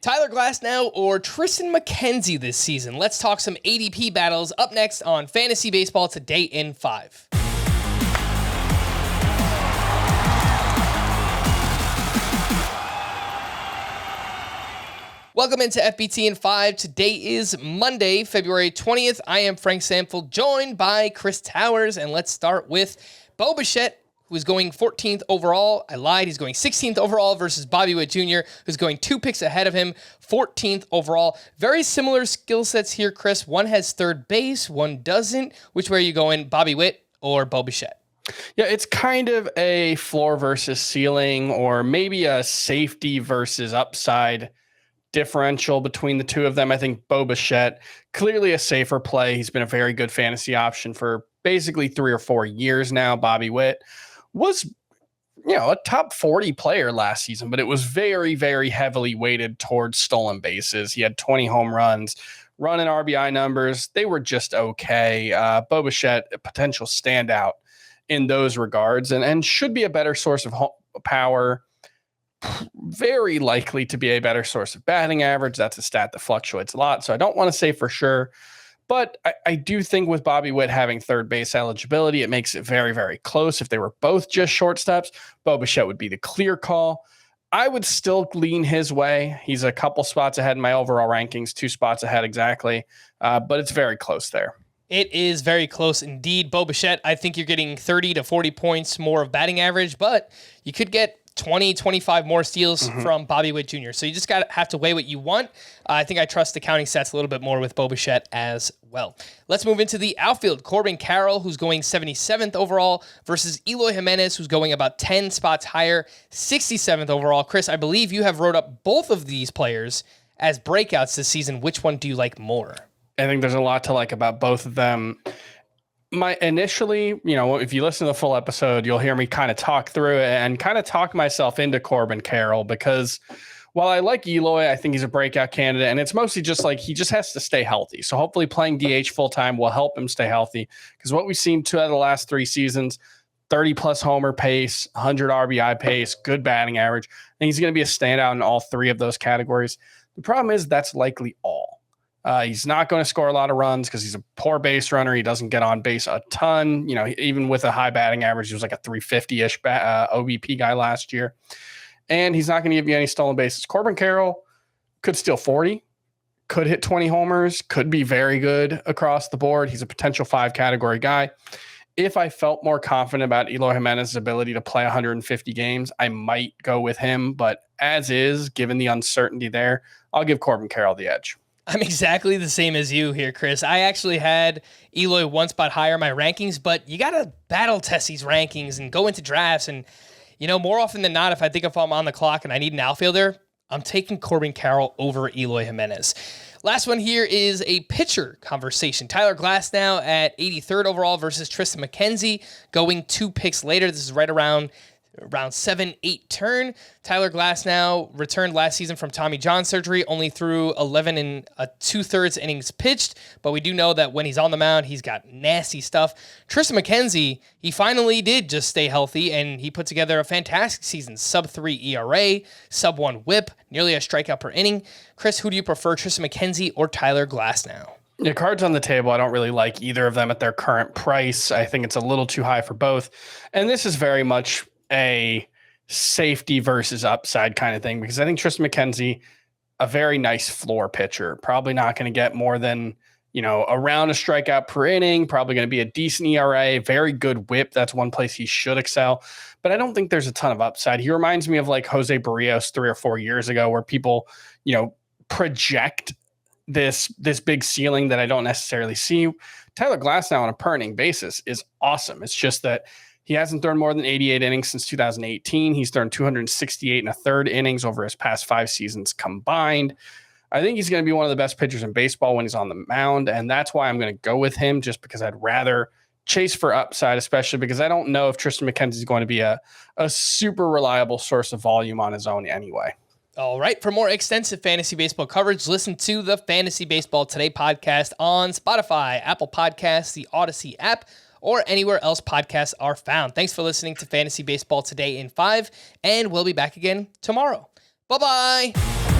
Tyler Glasnow or Triston McKenzie this season? Let's talk some ADP battles up next on Fantasy Baseball Today in 5. Welcome into FBT in 5. Today is Monday, February 20th. I am Frank Sample, joined by Chris Towers, and let's start with Bichette, who is going 14th overall. I lied. He's going 16th overall versus Bobby Witt Jr., who's going 2 picks ahead of him, 14th overall. Very similar skill sets here, Chris. One has third base, one doesn't. Which way are you going, Bobby Witt or Bichette? Yeah, it's kind of a floor versus ceiling, or maybe a safety versus upside differential between the two of them. I think Bichette, clearly a safer play. He's been a very good fantasy option for basically 3 or 4 years now. Bobby Witt was, a top 40 player last season, but it was very, very heavily weighted towards stolen bases. He had 20 home runs, run and RBI numbers. They were just okay. Bichette, a potential standout in those regards, and should be a better source of power. Very likely to be a better source of batting average. That's a stat that fluctuates a lot, so I don't want to say for sure. But I do think with Bobby Witt having third base eligibility, it makes it very, very close. If they were both just shortstops, Bichette would be the clear call. I would still lean his way. He's a couple spots ahead in my overall rankings, 2 spots ahead exactly, but it's very close there. It is very close indeed. Bichette, I think you're getting 30 to 40 points more of batting average, but you could get 20, 25 more steals from Bobby Witt Jr. So you just have to weigh what you want. I think I trust the counting stats a little bit more with Bichette as well. Let's move into the outfield. Corbin Carroll, who's going 77th overall, versus Eloy Jimenez, who's going about 10 spots higher, 67th overall. Chris, I believe you have wrote up both of these players as breakouts this season. Which one do you like more? I think there's a lot to like about both of them. Initially, if you listen to the full episode, you'll hear me kind of talk through it and kind of talk myself into Corbin Carroll, because while I like Eloy, I think he's a breakout candidate, and it's mostly just like he just has to stay healthy. So hopefully playing DH full-time will help him stay healthy, because what we've seen 2 out of the last 3 seasons, 30-plus homer pace, 100 RBI pace, good batting average. I think he's going to be a standout in all 3 of those categories. The problem is that's likely all. He's not going to score a lot of runs because he's a poor base runner. He doesn't get on base a ton. Even with a high batting average, he was like a 350-ish OBP guy last year. And he's not going to give you any stolen bases. Corbin Carroll could steal 40, could hit 20 homers, could be very good across the board. He's a potential 5-category guy. If I felt more confident about Eloy Jimenez's ability to play 150 games, I might go with him. But as is, given the uncertainty there, I'll give Corbin Carroll the edge. I'm exactly the same as you here, Chris. I actually had Eloy 1 spot higher in my rankings, but you got to battle test these rankings and go into drafts. And, more often than not, if I'm on the clock and I need an outfielder, I'm taking Corbin Carroll over Eloy Jimenez. Last one here is a pitcher conversation. Tyler Glasnow at 83rd overall versus Triston McKenzie, going 2 picks later. This is right around 7-8 turn. Tyler Glasnow returned last season from Tommy John surgery, only threw 11 and 2/3 innings pitched, but we do know that when he's on the mound, he's got nasty stuff. Triston McKenzie, he finally did just stay healthy, and he put together a fantastic season. Sub-3 ERA, sub-1 whip, nearly a strikeout per inning. Chris, who do you prefer, Triston McKenzie or Tyler Glasnow? The cards on the table, I don't really like either of them at their current price. I think it's a little too high for both. And this is very much a safety versus upside kind of thing, because I think Triston McKenzie, a very nice floor pitcher, probably not going to get more than, around a strikeout per inning, probably going to be a decent ERA, very good whip. That's one place he should excel, but I don't think there's a ton of upside. He reminds me of like Jose Barrios 3 or 4 years ago, where people, project this big ceiling that I don't necessarily see. Tyler Glasnow on a per inning basis is awesome. It's just that he hasn't thrown more than 88 innings since 2018. He's thrown 268 1/3 innings over his past 5 seasons combined. I think he's going to be one of the best pitchers in baseball when he's on the mound, and that's why I'm going to go with him, just because I'd rather chase for upside, especially because I don't know if Triston McKenzie is going to be a super reliable source of volume on his own anyway. All right. For more extensive fantasy baseball coverage, listen to the Fantasy Baseball Today podcast on Spotify, Apple Podcasts, the Audacy app, or anywhere else podcasts are found. Thanks for listening to Fantasy Baseball Today in 5, and we'll be back again tomorrow. Bye-bye.